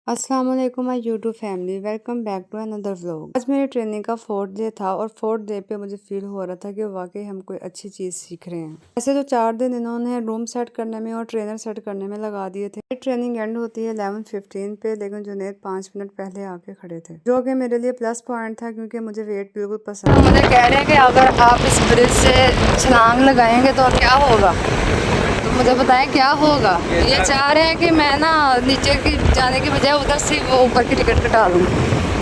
अस्सलाम वालेकुम my YouTube family, welcome back to another vlog. आज मेरी ट्रेनिंग का 4th डे था और 4th डे पे मुझे फील हो रहा था कि वाकई हम कोई अच्छी चीज़ सीख रहे हैं। वैसे तो 4 दिन इन्होंने रूम सेट करने में और ट्रेनर सेट करने में लगा दिए थे। ट्रेनिंग एंड होती है 11:15 पे, लेकिन जुनैद 5 मिनट पहले आके खड़े थे, जो कि मेरे लिए प्लस पॉइंट था क्योंकि मुझे वेट बिल्कुल पसंद है। मुझे कह रहे हैं कि अगर आप इस ब्रिज से छलांग लगाएंगे तो क्या होगा, मुझे बताएं क्या होगा। ये चाह रहे हैं कि मैं ना नीचे की जाने की बजाय उधर से वो ऊपर की टिकट कटा लूँ।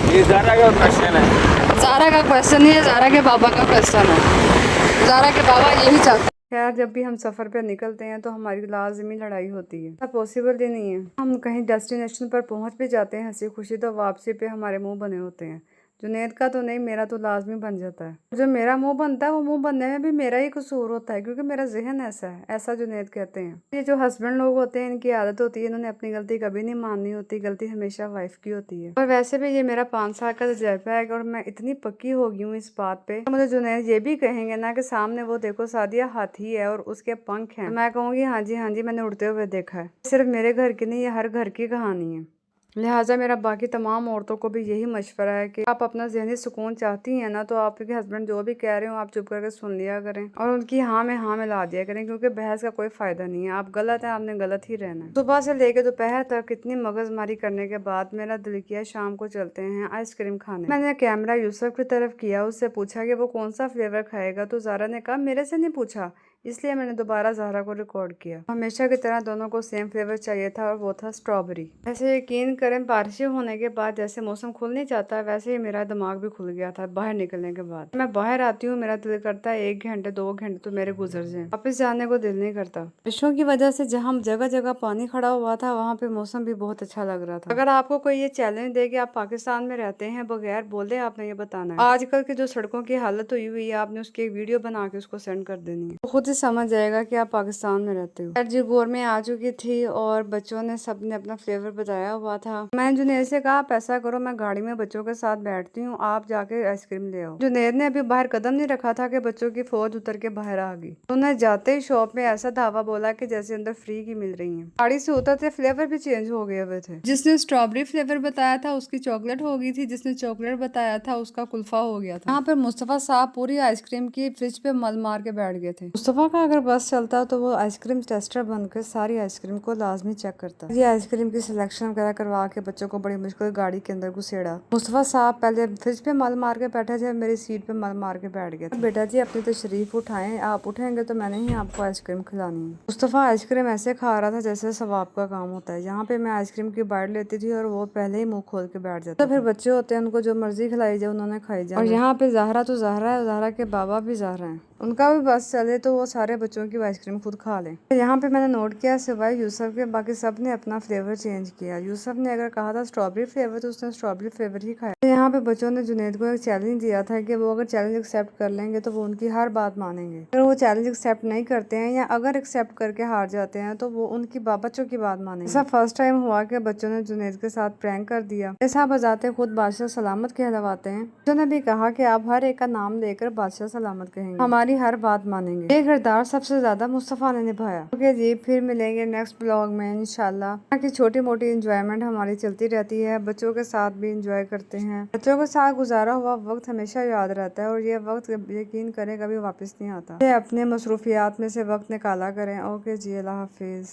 ये ज़ारा का क्वेश्चन है। ज़ारा का क्वेश्चन नहीं है, ज़ारा के बाबा का क्वेश्चन है। ज़ारा के बाबा यही चाहते हैं। खैर, जब भी हम सफ़र पे निकलते हैं तो हमारी लाजमी लड़ाई होती है, पॉसिबल ही नहीं है। हम कहीं डेस्टिनेशन पर पहुंच भी जाते हैं हंसी खुशी, तो वापसी पे हमारे मुंह बने होते हैं। जुनैद का तो नहीं, मेरा तो लाजमी बन जाता है। जो मेरा मुंह बनता है वो मुंह बनने में भी मेरा ही कसूर होता है, क्योंकि मेरा जहन ऐसा है, ऐसा जुनैद कहते हैं। ये जो हस्बैंड लोग होते हैं इनकी आदत होती है, इन्होंने अपनी गलती कभी नहीं माननी होती, गलती हमेशा वाइफ की होती है। और वैसे भी ये मेरा 5 साल का तजर्बा है और मैं इतनी पक्की हो गई हूँ इस बात पे। तो मुझे जुनैद ये भी कहेंगे ना कि सामने वो देखो सादिया हाथी है और उसके पंख हैं, तो मैं कहूँगी हाँ जी मैंने उड़ते हुए देखा है। सिर्फ मेरे घर की नहीं, ये हर घर की कहानी है। लिहाजा मेरा बाकी तमाम औरतों को भी यही मशवरा है कि आप अपना ज़हनी सुकून चाहती हैं ना, तो आपके हस्बैंड जो भी कह रहे हो आप चुप करके सुन लिया करें और उनकी हाँ में ला दिया करें, क्योंकि बहस का कोई फ़ायदा नहीं है। आप गलत हैं, आपने गलत ही रहना है। सुबह से लेकर दोपहर तक इतनी मगजमारी करने के बाद मेरा दिल किया शाम को चलते हैं आइसक्रीम खाने। मैंने कैमरा यूसुफ की तरफ किया, उससे पूछा कि वो कौन सा फ्लेवर खाएगा, तो ज़ारा ने कहा मेरे से नहीं पूछा, इसलिए मैंने दोबारा ज़ारा को रिकॉर्ड किया। हमेशा की तरह दोनों को सेम फ्लेवर चाहिए था और वो था स्ट्रॉबेरी। ऐसे यकीन करें, बारिशें होने के बाद जैसे मौसम खुल नहीं जाता वैसे ही मेरा दिमाग भी खुल गया था बाहर निकलने के बाद। मैं बाहर आती हूँ, मेरा दिल करता है 1 घंटे 2 घंटे तो मेरे गुजर जाए, वापस जाने को दिल नहीं करता। बारिशों की वजह से जहाँ जगह जगह पानी खड़ा हुआ था वहाँ पे मौसम भी बहुत अच्छा लग रहा था। अगर आपको कोई ये चैलेंज दे कि आप पाकिस्तान में रहते हैं बगैर बोले आपने ये बताना है, आजकल की जो सड़कों की हालत हुई है, आपने उसकी एक वीडियो बना के उसको सेंड कर देनी है, खुद समझ जाएगा कि आप पाकिस्तान में रहते हो। जी गोर में आ चुकी थी और बच्चों ने सबने अपना फ्लेवर बताया हुआ था। मैंने जुनैद से कहा आप ऐसा करो, मैं गाड़ी में बच्चों के साथ बैठती हूँ, आप जाके आइसक्रीम ले आओ। जुनैद ने अभी बाहर कदम नहीं रखा था कि बच्चों की फौज उतर के बाहर आ गई। उन्हें जाते ही शॉप में ऐसा धावा बोला कि जैसे अंदर फ्री की मिल रही है। गाड़ी से उतरते फ्लेवर भी चेंज हो गए हुए थे। जिसने स्ट्रॉबेरी फ्लेवर बताया था उसकी चॉकलेट हो गई थी, जिसने चॉकलेट बताया था उसका कुल्फा हो गया था। यहाँ पर मुस्तफा साहब पूरी आइसक्रीम की फ्रिज पे मल मार के बैठ गए थे। मुस्तफा का अगर बस चलता तो वो आइसक्रीम टेस्टर बनकर सारी आइसक्रीम को लाजमी चेक करता। ये आइसक्रीम की सिलेक्शन वगैरह करवा के बच्चों को बड़ी मुश्किल गाड़ी के अंदर घुसेड़ा। मुस्तफा साहब पहले फ्रिज पे मल मार के बैठे थे, मेरी सीट पे मल मार के बैठ गए थे। बेटा जी अपनी तशरीफ उठाएं, आप उठेंगे तो मैंने ही आपको आइसक्रीम खिलानी है। मुस्तफा आइसक्रीम ऐसे खा रहा था जैसे सवाब का काम होता है। यहाँ पे मैं आइसक्रीम की बाइट लेती थी और वो पहले ही मुंह खोल के बैठ जाता। तो फिर बच्चे होते हैं, उनको जो मर्जी खिलाई जाए उन्होंने खाई जाए। और यहाँ पे ज़ाहरा तो ज़ाहरा है, ज़ाहरा के बाबा भी ज़ाहरा हैं, उनका भी बस चले तो वो सारे बच्चों की आइसक्रीम खुद खा लें। तो यहाँ पे मैंने नोट किया सिवाय यूसुफ के बाकी सब ने अपना फ्लेवर चेंज किया। यूसुफ ने अगर कहा था स्ट्रॉबेरी फ्लेवर तो उसने स्ट्रॉबेरी फ्लेवर ही खाया। तो यहाँ पे बच्चों ने जुनैद को एक चैलेंज दिया था कि वो अगर चैलेंज एक्सेप्ट कर लेंगे तो वो उनकी हर बात मानेंगे। अगर वो चैलेंज एक्सेप्ट नहीं करते हैं या अगर एक्सेप्ट करके हार जाते हैं तो वो उनकी बच्चों की बात मानेंगे। ऐसा फर्स्ट टाइम हुआ कि बच्चों ने जुनैद के साथ प्रैंक कर दिया। ऐसा बजाते खुद बादशाह सलामत कहलवाते हैं। बच्चों ने भी कहा कि आप हर एक का नाम लेकर बादशाह सलामत कहेंगे, हमारी हर बात मानेंगे। ये किरदार सबसे ज्यादा मुस्तफा ने निभाया। ओके जी, फिर मिलेंगे नेक्स्ट ब्लॉग में इंशाल्लाह। यहाँ की छोटी मोटी इंजॉयमेंट हमारी चलती रहती है, बच्चों के साथ भी इंजॉय करते हैं। बच्चों के साथ गुजारा हुआ वक्त हमेशा याद रहता है और ये वक्त यकीन करें कभी वापस नहीं आता। अपने मसरूफियात में से वक्त निकाला करें। ओके जी, अल्लाह हाफिज।